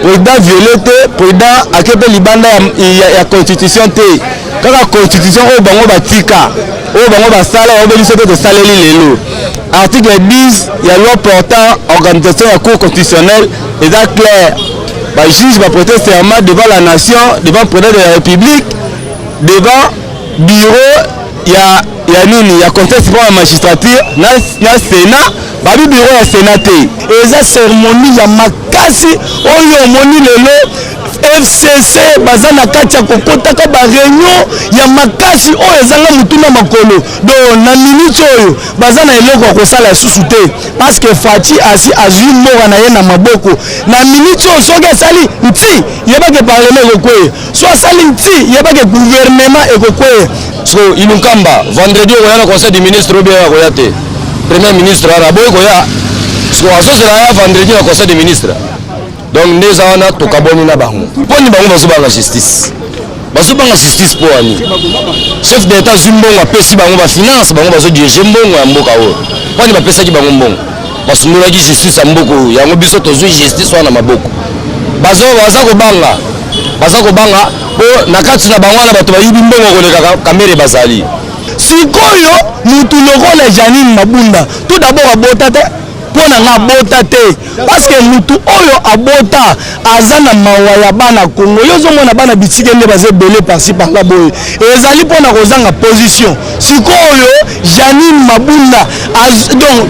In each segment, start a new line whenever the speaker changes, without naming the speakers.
président violé, président akepe libanda ya constitution te. Quand la constitution au bango batika, au bango basala, au bango soto de saleli lelo. Article 10, il y a loi portant organisation de la cour constitutionnelle, et ça clair. Le juge va prêter serment devant la nation, devant le président de la République, devant le bureau, il y a contexte pour la magistrature, dans le Sénat, le bureau est sénaté. Et ça cérémonie, il y a makasi, on y a moni lelo. FCC bazana kati ya kokotaka ba réunion ya makasi oyo ezanga mutuna makolo do na minute oyo bazana eloko ko sala susu te parce que Fati asi azui mora na ye na maboko na minute oyo soki asali nti yebake parlement ekokwe so asali nti yebake gouvernement ekokwe so inukamba vendredi oyo na conseil du ministre oyo ya koyate premier ministre ara boy koya so asosela ya vendredi na conseil du ministre. Donc nous avons tout caboni na bango. Poni bango bazobanga justice. Bazobanga justice pour ani. Chef d'État zumbongo apesi bango ba finance bango bazo diriger mbongo ya mboka oyo. Poni bapesa ki bango mbongo. Basumula ki justice ya mboko yango biso tozui justice wana maboko. Baza ko banga po nakati na bango na bato bayibi mbongo koleka kamere bazali. Sikoyo mutu lokola Janine Mabunda tout d'abord abota te. Pona nga bota te parce que mutu oyo abota azana mawaya bana Congo yozo mona bana bitike nde baze belé par-ci par-là boye ezali pona kozanga position sikoyo Janine Mabunda donc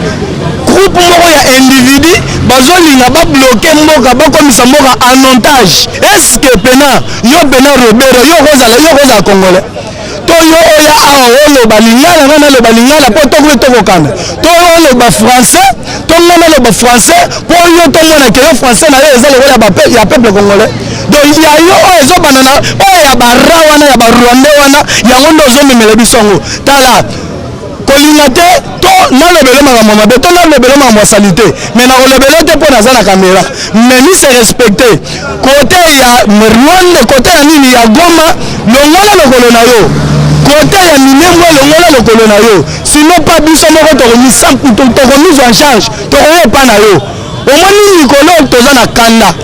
groupe moko ya individu bazolinga ba bloquer mboka bakomisa mboka en otage. Est-ce que pena yo pena Robert yo kozala congolais to yo oya aolo balingala nana le balingala po to kanda to lo ba français to nana le ba français po yo to mona ke français na yo ezali ya ba ya peuple congolais donc ya yo ezo banana o ya barra wana ya barwande wana yango ndo zo memela bisongo tala kolinga te to na lebele makambo mabe to na lebele makambo salite mais na lebele te po na za na caméra mais ni se respecter côté ya Rwanda côté ya nini ya Goma longola lokolo na yo côté ya Minembwe longola lokolo na yo sinon pas biso moko to ni sampu to mise en charge to yo pa na yo omoni nikolo to za na kanda.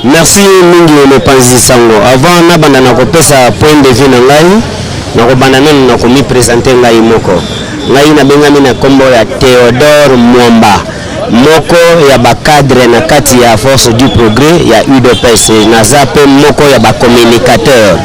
Merci mingi Mopanzi Sango. Avant na banda na kopesa point de vue na ngai na ko banda na ko mi présenter ngai moko. Ngai na bengami na kombo ya Théodore Mwamba. Moko ya ba cadre na kati ya force du progrès ya UDPS na zape moko ya ba communicateur.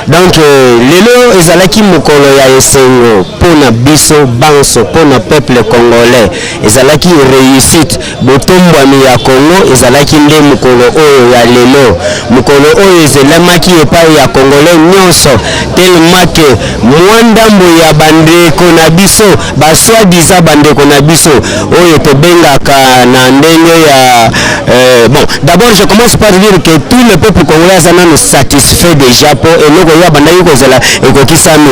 Donc lelo ezalaki mokolo ya esengo pona biso banso pona peuple congolais ezalaki réussite botombwami ya Congo ezalaki nde mokolo oyo ya lelo mokolo oyo ezelamaki epai ya congolais nyonso tellement que mwandambo ya bandeko na biso baswadiza bandeko na biso oyo tobengaka na ndenge ya bon d'abord je commence par dire que tout le peuple congolais azana nous satisfait déjà pour eloko ya bandaki kozela ekokisami.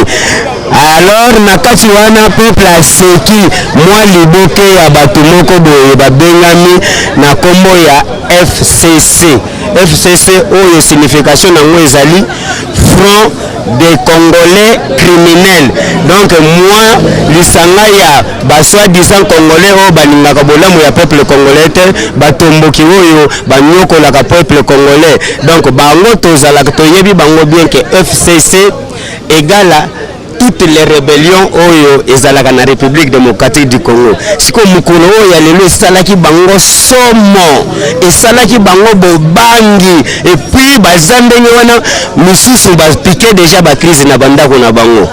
Alors nakati wana peuple aseki mwa liboke ya bato moko boye babengami na kombo ya FCC. FCC oyo signification nango ezali Front des Congolais criminels. Donc moi lisanga ya basoi-disant congolais oyo balingaka bolamu ya peuple congolais te batomboki oyo banyokolaka peuple congolais. Donc bango tozalaka toyebi bango bien que FCC égale toutes les rébellions oyo ezalaka na République démocratique du Congo. Siko mukolo oyo lelo esalaki bango somo, esalaki bango bobangi et puis bazandenge wana misusu bapiqué déjà ba crise na bandako na bango.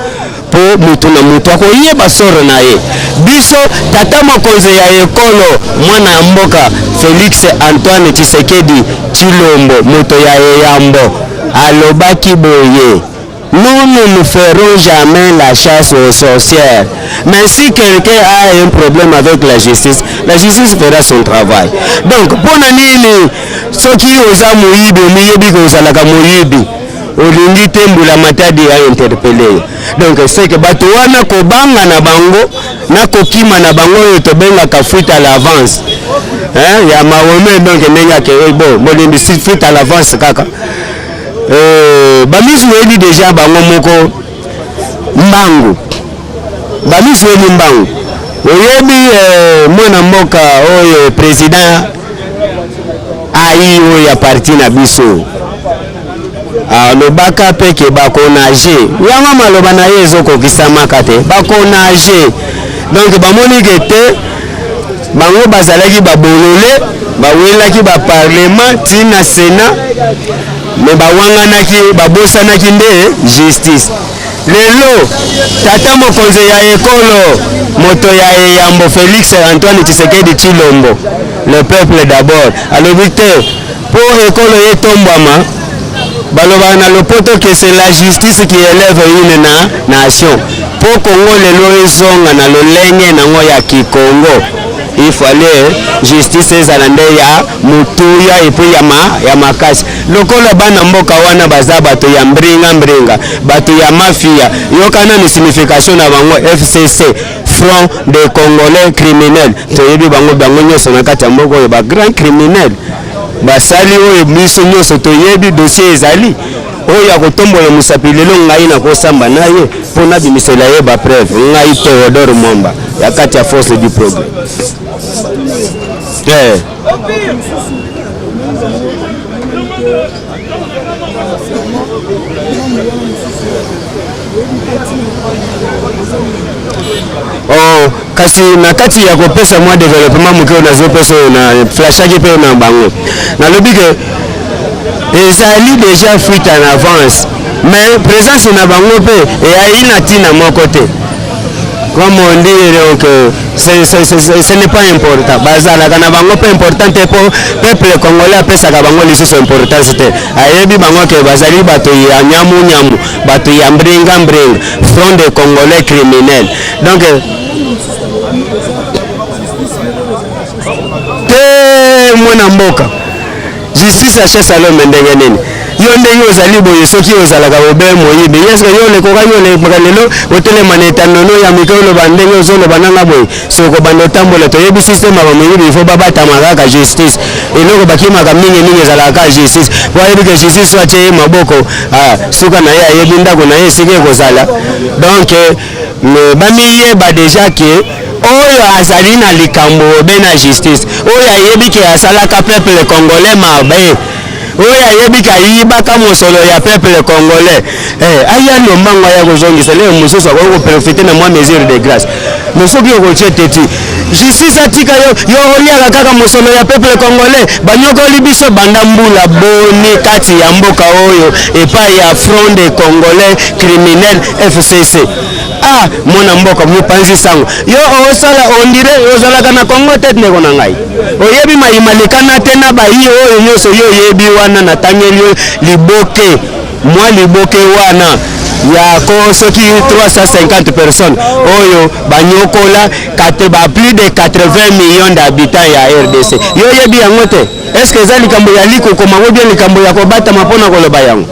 Po mutu na mutu akoyeba soro na ye. Biso tata mokonzi ya ekolo mwana mboka Félix Antoine Tshisekedi Tshilombo moto ya Eyambo alobaki boye. Nous ne ferons jamais la chasse aux sorcières. Mais si quelqu'un a un problème avec la justice fera son travail. Donc, pour nini, ceux qui osent moyibi, moyibi kozalaka moyibi, olingi tembula matadi a interpellé. Donc, c'est que batuana kobanga na bango, na kokima na bango yotobenga ka fuite à l'avance. Hein, ya mawome donc nenga ke bon, bolimbi fuite à l'avance kaka. Bamisu weni déjà bango moko mbangu. Bamisu weni mbangu. Oyebi mwana mboka oyo président ayi ya parti na biso. Lobaka peke bako nage. Yama maloba na yezo kokisama kate. Bako nage. Donc bamoni kete bango bazalaki babolole, bawelaki ba parlement tina sénat. Mais bawanganaki babosanaki nde justice. Lelo tata mokonzi ya ekolo moto ya Eyambo Félix Antoine Tshisekedi Tshilombo, le peuple d'abord. Alors Victor, pour ekolo etombama baloba na lopoto que c'est la justice qui élève une nation. Pour Congo lelo ezonga na lolenge nango ya Kikongo. Il fallait justice ezalande ya mutuya et puis ya makasi. Lokola bana mboka wana baza bato ya mbringa bato ya mafia yokana ni signification na bango FCC, Front des Congolais criminels. Toyebi bango nyoso na kati ya mboka oyo ba grand criminel basali oyo miso nyoso toyebi dossier ezali oyo akotombola musapi lelo ngai na kosamba naye pona bimisela ye ba preuve ngai Théodore Mwamba ya kati ya force du progrès. Oh, kasi na kati ya kopesa mwa développement mukeo na zopeso na flashaki pe na bango. Na lobi que ezali déjà fuite en avance, mais présence na bango pe et aina tina moko te. Comme on dit, donc, ce n'est pas important. Bazala kana bango peu important pour peuple congolais après ça bango les choses importantes. Ayebi bango ke bazali bato ya nyamu bato ya mbringa front des Congolais criminels. Donc te mwana mboka justice achesa l'homme ndenge nini. Yo ndenge ozali boye soki ozalaka obe moyibi yeske yo lekoka yo lelo otele maneta nono ya mikolo bandenge ozolo bananga boye soko bando tambola toyebi système ba moyibi il faut babata makaka justice eloko bakimaka mingi ezalaka justice kwa yebi que justice wache maboko suka na ye ayebi ndako na ye sike kozala donc bamiyeba déjà que oyo azali na likambo obe na justice oyo ayebi ke asalaka peuple congolais mabe oya yebika yibaka mosolo ya peuple congolais aya lombango ya kozongisa leo mususu akoko profiter na moi mesure de grâce mosoki okotie teti justice atika yo oliaka kaka mosolo ya peuple congolais banyokoli biso banda mbula boni kati ya mboka oyo epai ya Front des Congolais criminels FCC. Mwana mboka mupanzi sango yo osala ondire ozalaka na Congo tete ndeko na ngai oyebi mayimalekana te na bayi oyo nyonso yo yebi wana na tangeli liboke wana ya ko soki 350 personnes oyo banyokola plus de 80 millions d'habitants ya RDC yo yebi yango te. Est-ce que ezali likambo ya liko koma ngo bien likambo ya kobata mapona koloba yango?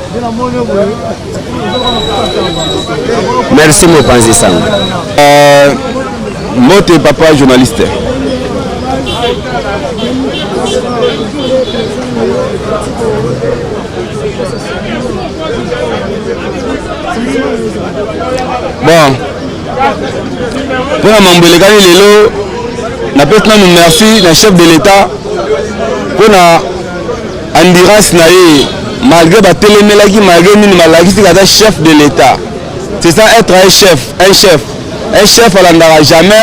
Merci Mopanzi Sango.
Mote papa journaliste. Bon. Pour la Mambelekani lelo, na petna nous merci le chef de l'État pour la endurance na ye malgré ba telemelaki malgré nini malaki kata chef de l'État. C'est ça être un chef. Un chef alandara jamais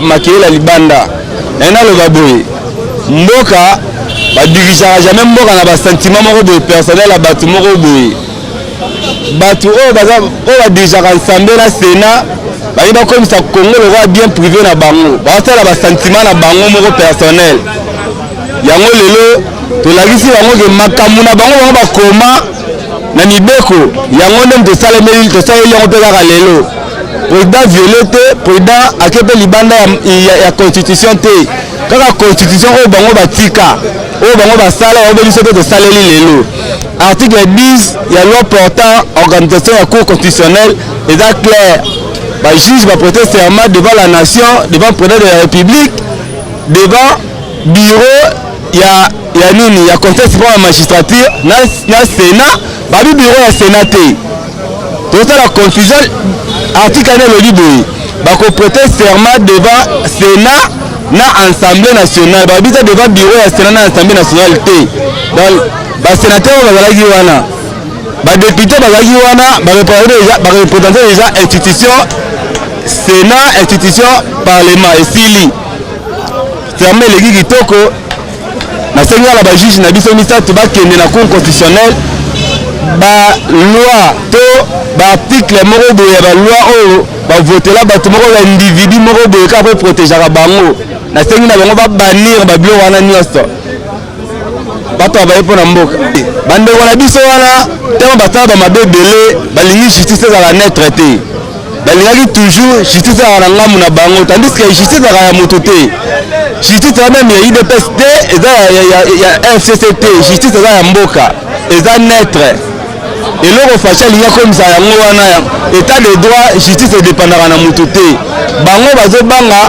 makeli la libanda. Ena le baboy. Mboka ba dirigera jamais mboka na ba sentiment moko de personnel à batu moko boy. Batu o baza o ba dirigera ensemble la Sénat. Ba iba comme ça Congo le roi bien privé na bango. Ba sala ba sentiment na bango moko personnel. Yango lelo to la gisi bango ke makamuna bango ba koma na mibeko yango nde tosalemeli yango mpe kaka lelo président violete président akepe libanda ya constitution te kaka constitution oyo bango batika oyo bango basala oyo biso mpe tosaleli lelo article 10 ya loi portant organisation ya cour constitutionnelle eza clair bajuge baprêter serment devant la nation devant président de la république devant bureau ya nini ya conseil suprême ya magistrature na sénat babi bureau ya sénat te tozosala confusion article ane elobi boye bakoprêter serment devant sénat na assemblée nationale babisa devant bureau ya sénat na assemblée nationale te donc basénateur oyo bazalaki wana badepute bazalaki wana bareprésente déjà institution sénat institution parlement esili serment eleki kitoko nasengi ala bajuge na biso misato bakende na cour constitutionnelle baloi to baarticle moko boye ya baloi oyo bavotela bato moko ya individu moko boye kaka mpo protégeaka bango nasengi na bango babanir babilo wana nyonso bato baye mpo na mboka bandeko na biso wana ntango basala bamabe ebele balingi justice ezala netre te balingaki toujours justice ezala na ngambu na bango tandis que justice ezala ya moto te justice eza meme ya idps te eza ya fcc te justice eza ya mboka eza netre eloko faci alingi akomisa yango wana état de droit justice edépendaka na moto te bango bazobanga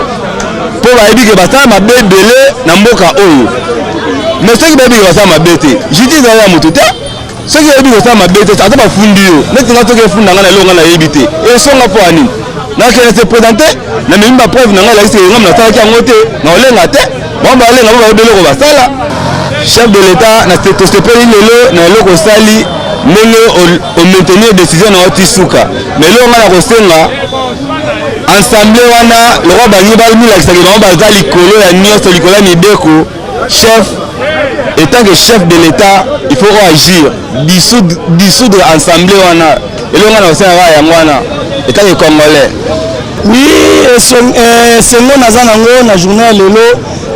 mpo bayebi ke basala mabe ebele na mboka oyo mais soki bayebi ke basala mabe te justice eza ya moto te soki oyebi kosala mabe te ata bafundi yo neti nga soki efundanga na eloko nga nayebi te esonga mpo anini nakende se présente na memi bapreuve na nga elakisi nga nasalaki yango te na olenga te bango balenga po bayebi eloko basala chef de l'état tosepeli lelo na eloko osali ndenge omaintenir décision na oti suka mais eloko nga na kosenga ensemble wana lokwa bangi bamilakisaki bango baza likolo ya nyonso likolo ya mibeko chef étant que chef de l'état il faut agir dissoudre ensemble wana eloko nga na kosenga kaka yango wana état que congolais
oui esengo naza nango na journée lelo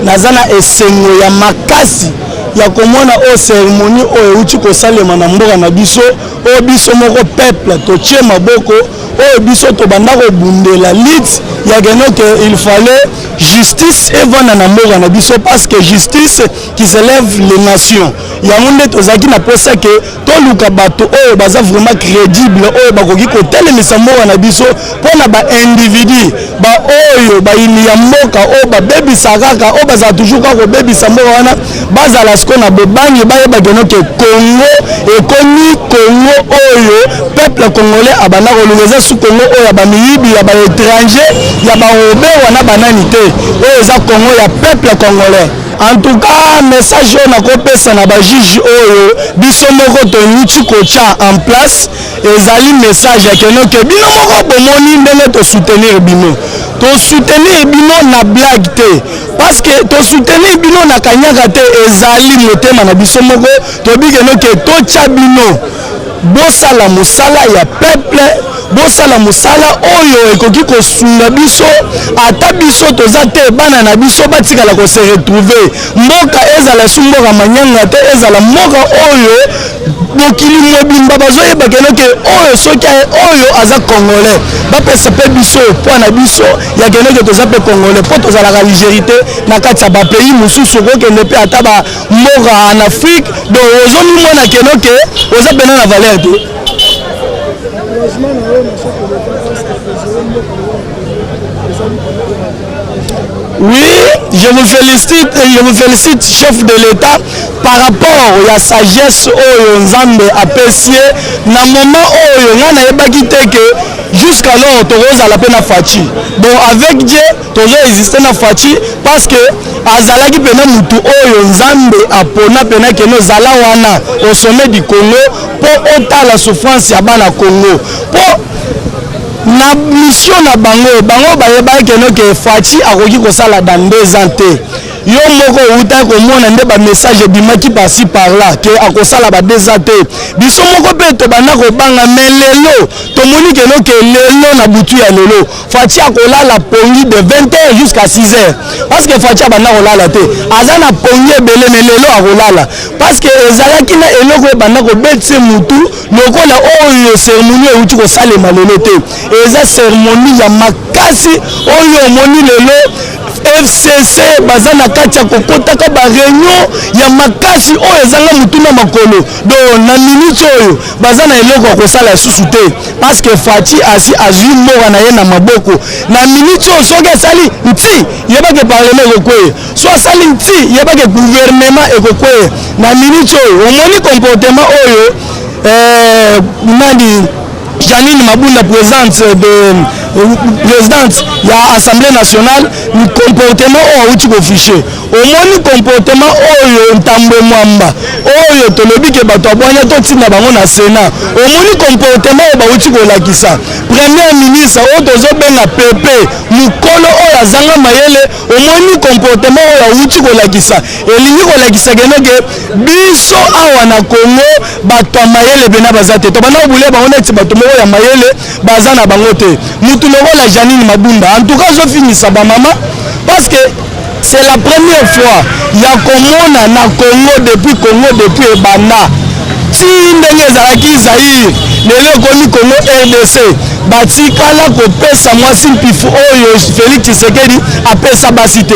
naza na esengo ya makasi ya komona o cérémonie oyo euti kosalema na mboka na biso oyo biso moko peuple totie maboko oyo biso tobanda kobundela lit ya kenoke il fallait justice evanda na mboka na biso parce que justice qui s'élève les nations yango nde tozalaki na posa ke toluka bato oyo baza vraiment crédible oyo bakoki kotelemisa mboka na biso mpona baindividu baoyo bayini ya mboka oyo babebisa kaka oyo bazala toujours kaka kobebisa mboka wana bazala siko na bobangi bayeba kenoke Congo ekomi Congo oyo peuple congolais abanda kolunga eza su Congo oyo ya bamiyibi ya baétranger ya barobe wana banani te oyo eza Congo ya peuple congolais. En tout cas message oyo nakopesa na bajuge oyo biso moko tonuti kotia en place ezali message ya kenoke bino moko bomoni ndenge tosoutenir bino na blague te parce que tosoutenir bino na kanyaka te ezali motema na biso moko tobikenoke totia bino bosala mosala ya peuple bosala mosala oyo ekoki kosunga biso ata biso toza te bana na biso batikala kose retrouver mboka ezala su mboka manyanga te ezala mboka oyo mokili mobimba bazoyeba kenoke oyo soki oyo aza congolais bapesa mpe biso poa na biso ya kenoke toza mpe congolais mpo tozalaka légérité na kati ya bapays mosusu okokende mpe ata bamboka en afrique donc ozomimona kenoke oza pena na valeur te. Oui, je vous félicite chef de l'État par rapport à la sagesse oyo Nzambe apprécié na moment oyo ngana yebaki te que jusqu'alors toza la peine fachi. Bon avec Dieu tozo exister na fachi parce que azalaki pena mutu oyo Nzambe apona pena que nos zala wana au sommet du Congo pour ôter la souffrance ya bana Congo pour na mission na bango bayeba kenoke fachi akoki kosala dans 2 ans te yo moko uta komona nde ba message bimaki pasi par là ke akosala ba 2 ans te biso moko pe to bana ko banga melelo tomoni ke no ke lelo na butu ya lelo Fachi akolala pongi de 20h jusqu'à 6h parce que Fachi abanda kolala te azana pongi ebele mais lelo akolala parce que ezalaki na eloko ebanda kobetise mutu lokola oyo cérémonie euti kosalema lelo te eza cérémonie ya makasi oyo omoni lelo FCC baza na kati ya kokotaka ba réunion ya makasi oyo ezanga mutuna makolo donc na minute oyo baza na eloko ya kosala susu te parce que Fachi asi azwi mboka na ye na maboko na minute oyo soki asali nti yebake parlement ekokweye so asali nti yebake gouvernement ekokweye na minute oyo omoni comportement oyo nani Janine Mabunda présidente ya Assemblée nationale ni comportement oyo uti ko fiché omoni comportement oyo ntambo mwamba oyo tolobi ke bato abwanya to tina bango na Sénat omoni comportement oyo bauti ko lakisa premier ministre oyo tozobenga pepe mukolo oyo azanga mayele omoni comportement oyo uti ko lakisa elingi ko lakisa kenoke biso awa na Congo bato mayele bena bazate to bana bule bango neti bato mo ya mayele baza na bango te mutu lokola Janine Mabunda en tout cas zo finisa ba mama parce que c'est la première fois ya komona na Congo depuis ebanda ti ndenge ezalaki Zaïre lelo ekomi Congo RDC batikala kopesa mwasi mpifu oyo Félix Tshisekedi apesa basi te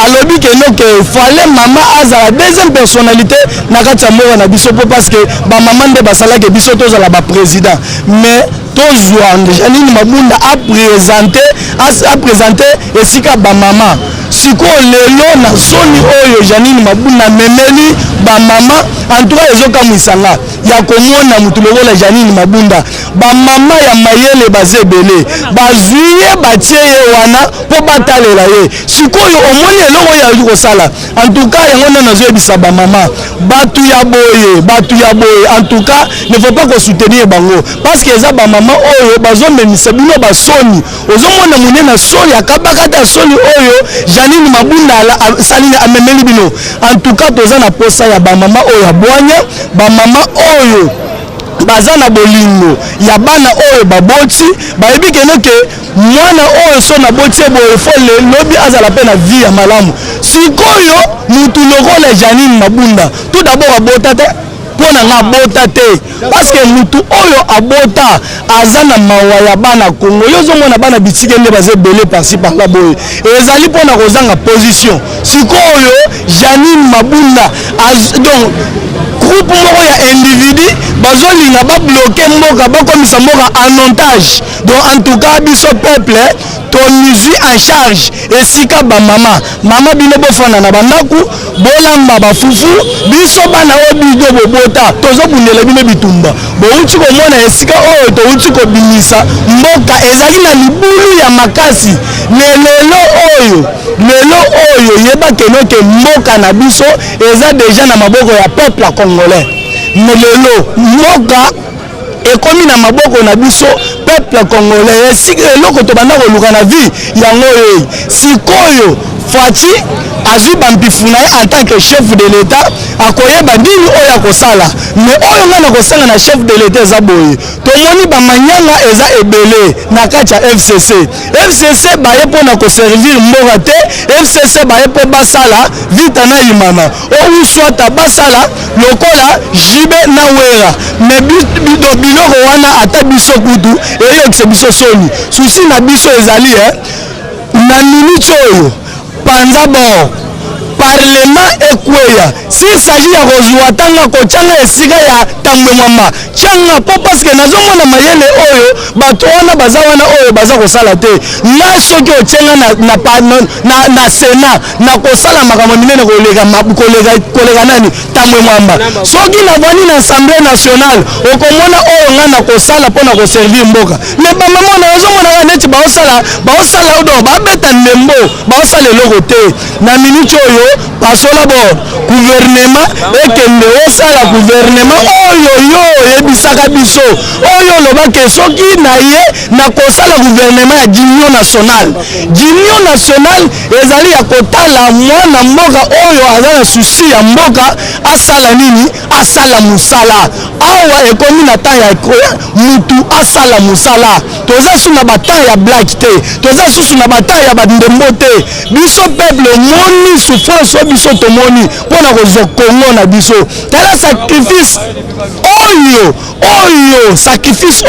alobi kenoke fale mama azala deuxième personnalité na kati ya mboka na biso po parce que bamama nde basalaki biso tozala baprésident mais tozwa Janine Mabunda apresente esika bamama sikoyo lelo na soni oyo Janine Mabunda memeli bamama en tout cas ezokamwisanga ya komona mutu lokola Janine Mabunda bamama ya mayele baza ebele bazwi ye batie ye wana mpo batalela ye sikoyo omoni eloko oyo ali kosala en tout cas yango nde nazoyebisa bamama batu ya boye en tout cas ne faut pas kosoutenir bango parce que eza bamama oyo bazomemisa bino basoni ozomona monene soni akabakata soni oyo Janine Mabunda salini amemeli bino en tout cas toza na posa ya bamama oyo abwanya bamama oyo baza na bolingo ya bana oyo baboti bayebi kenoke mwana oyo so na boti boye fo lobi azala pe na vie ya malamu sikoyo mutu lokola Janine Mabunda tout d'abord abota te pona nga abota te parce que mutu oyo abota aza na mawa ya bana Congo yozomona bana bitike nde baza ebele parci par là boye ezali mpona kozanga position sikoyo Janine Mabunda donc groupe moko ya individu bazolinga babloke mboka bakomisa mboka en otage donc en tout cas biso peuple tomizwi en charge esika bamama mama bino bofanda na bandaku bolamba bafufu biso bana oyo bido bobota tozobundela bino bitumba bouti komona esika oyo touti kobimisa mboka ezali na libulu ya makasi lelo oyo yeba kenoke mboka na biso eza deja na maboko ya peuple congolais lelo mboka ekomi na maboko na biso peuple congolais esika eloko tobanda koluka na vie yango oyo sikoyo Fachi azwi bampifu na ye en tant que chef de l'état akoyeba nini oyo akosala mais oyo nga na kosala na chef de l'état eza boye tomoni bamanyanga eza ebele na kati ya FCC baye mpo na koservir mboka te FCC baye mpo basala vita na imana oyo swata basala lokola jibe na wera mais biloko wana ata biso kutu eyokisa biso soni susi na biso ezali na minute oyo panza bon parlement ekweya s'il s'agit ya kozwa tanga kotyanga esika ya tambwe mwamba tyanga mpo parceke nazomona mayele oyo bato wana baza wana oyo baza kosala te nga soki otyanga na Sénat na kosala makambo minene koleka nani tambwe mwamba soki navandi na Assemblée nationale okomona oyo nga na kosala mpo na koservir mboka me bamamona ozomonaka neti baosala odo babeta ndembo baosala eloko te na minute oyo pasola bord gouvernement ekende osala gouvernement oyo yo ebisaka biso oyo lobake soki na ye na kosala gouvernement ya d'union nationale ezali ya kotala mwana mboka oyo aza na susi ya mboka asala nini asala musala awa ekomi na temps ya mutu asala musala toza su na bata ya black te toza susu na bata ya bandembo te biso peuple moni souffrance biso tomoni mpona kozwa kongo na biso tala sacrifice oyo sacrifice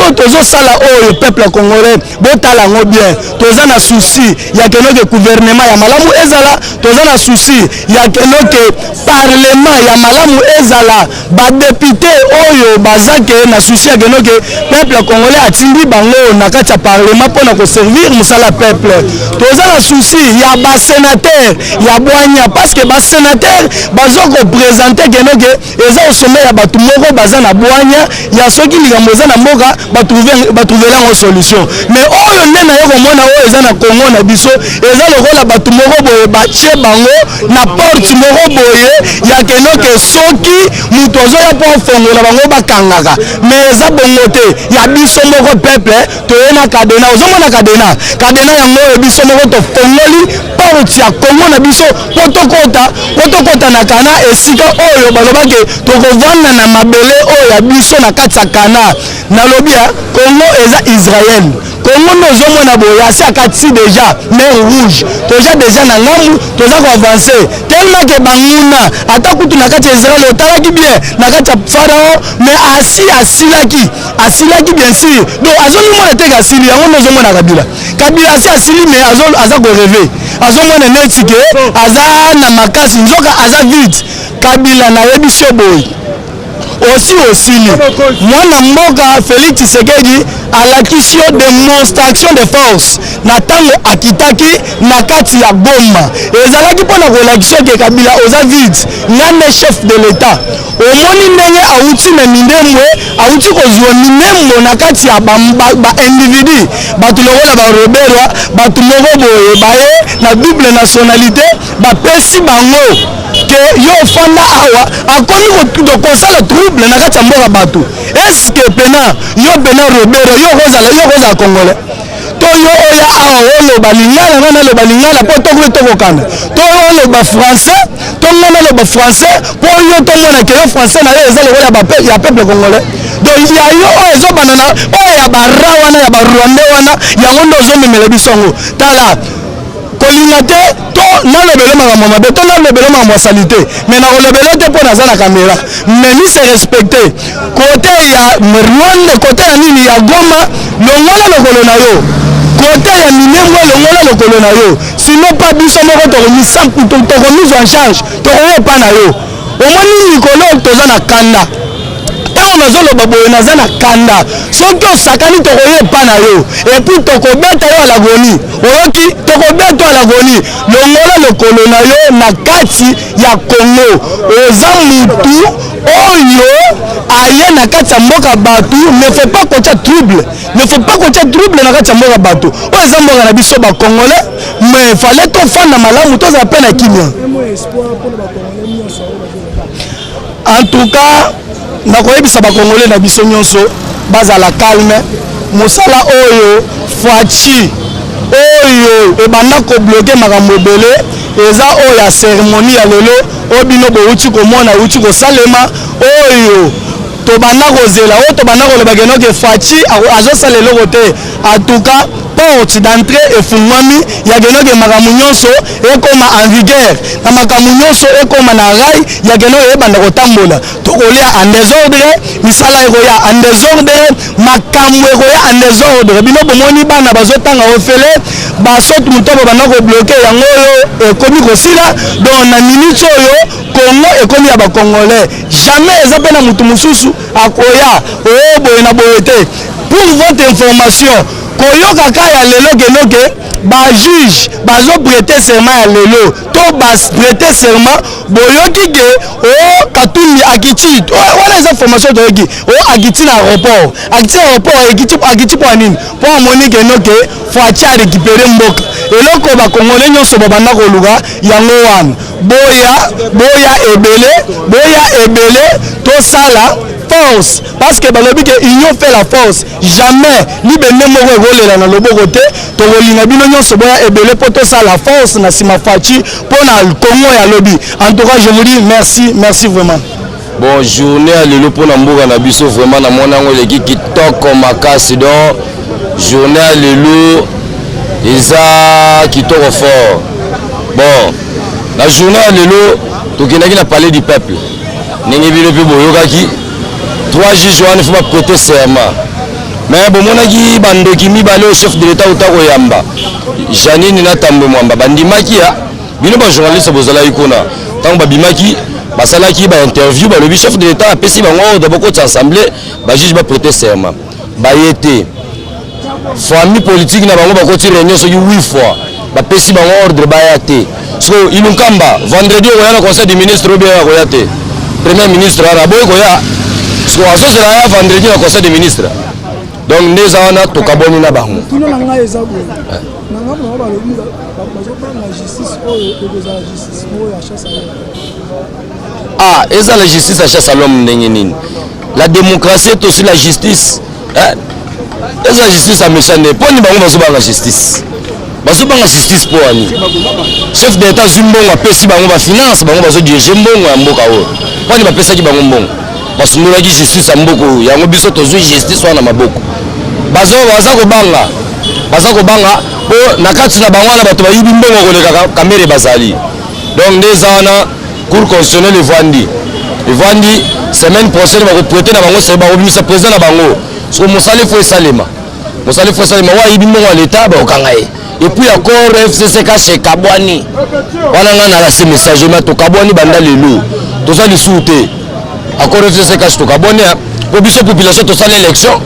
oyo tozosala oyo peuple congolais botala yango bien toza na souci ya kenoke gouvernement ya malamu ezala toza na souci ya kenoke parlement ya malamu ezala badepute oyo bazake na souci ya kenoke peuple congolais atindi bango na kati ya parlement mpona koservir mosala peuple toza na souci ya basénateur ya bwanya parce que basénateur bazokopresente kenoke eza osome ya bato moko baza na bwanya ya soki likambo eza na mboka batrouvela yango solution mais oyo nde na yo komona oyo eza na kongo na biso eza lokola bato moko boye batie bango na porte moko boye ya kenoke soki moto azoya mpo afongola bango bakangaka mais eza bongo te ya biso moko peuple toye na kadena ozomona kadena yango oyo biso moko tofongoli porte ya kongo na biso po tokota na kana esika oyo balobaki tokovanda na mabele oyo ya biso na kati ya kana nalobi ya kongo eza Israël kongo nozomona boye asi akati déjà mer rouge toza déjà na ngambu toza koavance tellement ke banguna ata kutu na kati ya Israël otalaki bien na kati ya Pharaon mais asilaki bien sûr donc azomona te kasili yango nozomona kabila asi asili mais aza koreve azomona neti ke aza na makasi nzoka aza vide kabila na yebiso boye osili mwana mboka Félix Tshisekedi alakisi yo démonstration de force na ntango akitaki na kati ya Goma ezalaki mpona kolakisa ke kabila oza vide ngane chef de l'état omoni ndenge awuti na mindembwe awuti kozwa mindembo na kati ya baindividu bato lokola baroberwa bato moko boye baye na double nationalité bapesi bango ke yo fanda awa akomi kosala trouble na kati ya mboka bato eske pena yo pena robero yo kozala congolais to yo oya awa oloba lingala ngana aloba lingala mpo tokoki tokokana to oloba français to ngana aloba français mpo yo tomona ke yo français na yo eza lokola ya peuple congolais donc ya yo oyo ezobanana oyo ya bara wana ya barwandais wana yango nde ozomemela biso yango tala kolinga te to nalobele makambo mabe to nalobele makambo ya sali te mais nakolobele te mpo naza na caméra mais ni se respecte kote ya Rwanda kote ya nini ya Goma longola lokolo na yo kote ya Minembwe longola lokolo na yo sinon pas biso moko tokomise en charge tokoyepa na yo omoni likolo toza na kanda ntango nazoloba boye naza na kanda soki osakani tokoyepa na yo epuis tokobeta yo alagoni oyoki tokobeta yo alagoni longola lokolo na yo na kati ya Congo oza mutu oyo aye na kati ya mboka bato ne faut pas kotia trouble na kati ya mboka bato oyo eza mboka na biso bacongolais mais fallait tofanda malamu tozala mpe na kimia en tout cas nakoyebisa bakongole na biso nyonso bazala calme mosala oyo faci oyo ebanda kobloke makambo ebele eza oyo ya cérémonie ya lelo oyo bino bouti komona outi kosalema oyo tobanda kozela oyo tobanda koloba kenoke faci azosala eloko te atuka porte d'entrée efungwami ya kenoke makambo nyonso ekoma en vigueur na makambo nyonso ekoma na rai ya kenoke ebanda kotambola tokolia en désordre misala ekoya en désordre makambo ekoya en désordre bino bomoni bana bazotanga ofele basoki motobo banda kobloke yango oyo ekomi kosila donc na minute oyo Congo ekomi ya bacongolais jamais eza mpe na motu mosusu akoya oyo boye na boye te pour votre information koyoka ka ya lelo kenoke ba juge bazo prêter serment ya lelo to bas prêter serment boyoki ke o Katumbi akiti wala eza formation to yoki o akiti na aéroport akiti po nini po amoni kenoke faut acha récupérer mboka eloko ba congolais nyonso babanda koluka yango wana boya ebele to sala force parce que balobi que union fait la force jamais libende moko egolela na loboko te tokolinga bino nyonso boya ebele po tosala force na sima faci mpona Congo ya lobi. En tout cas je vous dis merci vraiment.
Bon journée à lelo mpona mboka na biso vraiment na mona ngo leki kitoko makasi donc journée à lelo eza kitoko fort. Bon la journée à lelo tokendaki na palais du peuple ndenge bino mpe boyokaki 3 juges wana faut prêter serment mais bomonaki bandoki mibale au chef de l'état utako yamba Janine na Tambwe Mwamba bandimaki ya bino ba journaliste bozalaki kuna tango babimaki basalaki ba interview balobi chef de l'état apesi bango ordre boko t'assembler ba juge ba prêter serment bayete famille politique na bango bakoti réunion soki 8 fois bapesi bango ordre bayate so ilunkamba vendredi okoya na conseil du ministre obi ya koya te premier ministre ara boy koya so asosela ya vendredi na conseil des ministres donc neza wana tokaboni na bango
tino na ngai eza boye na ngai na balobi bazopanga justice oyo ekozala justice oyo ya chasse
eza la justice ya chasse à l'homme ndenge nini la démocratie est aussi la justice eza justice ya méchant poni bango bazobanga justice po ani chef d'état zwi mbongo apesi bango bafinance bango bazodirige mbongo ya mboka oyo poni bapesaki bango mbongo basundolaki justice ya mboko yango biso tozwi justice wana maboko baza kobanga po na kati na bango wana bato bayibi mbongo koleka kamere bazali donc ndeza wana cour constitutionnelle evandi semaine prochaine bakoprete na bango bakobimisa président na bango soko mosali fo esalema wa ayibi mbongo ya leta bakokanga ye et puis encore FCC chez Kabwani wana nga nalasi message ma tokabwani banda lelo toza lisusu te encore FCC cache tokabwani po biso population tosala élection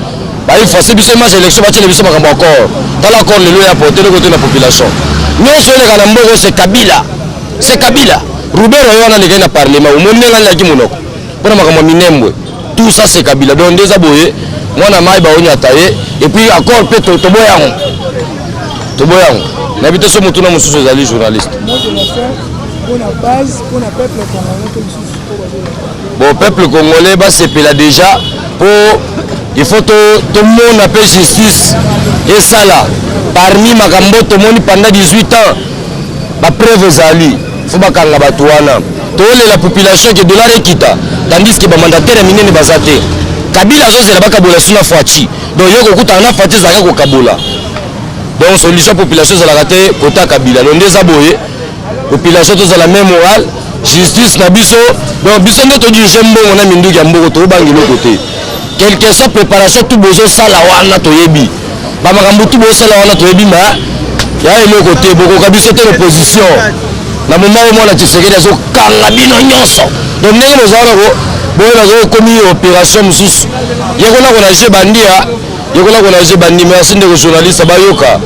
baifase biso image élection batiele biso makambo encore tala encore lelo ya porte le côté na population nyonso eleka na mboko c'est Kabila Rubero wana lekei na parlement omoni nga laki monoko mpona makambo minembwe tout ça c'est Kabila donc ndeza boye mwana mai baonyata ye et puis encore mpe toboyango nayebi te so motu na mosusu ezali journaliste bon peuple congolais basepela déjà po il faut tomona mpe justice esala parmi makambo tomoni pendant 18 ans bapreuve ezali fo bakanga bato wana tolela population ke dollar ekita tandis ke bamandataire minene baza te Kabila azozela bakabola suna Faci donc yo kokutana na Faci ezalaka kokabola donc solution population ezalaka te kota Kabila donc ndeza boye population tozala même morale justice na biso donc biso nde todirige mbongo na minduki ya mboko tobangi eloko te quelque soit préparation tout bozosala wana toyebi bamakambo tout bozosala wana toyebi ma ya eloko te bokoka biso te l'opposition na moment oyo mwana Tshisekedi azokanga bino nyonso donc ndenge bozala boye nazokomi opération mosusu yekolako na je bandi merci ndeko journaliste bayoka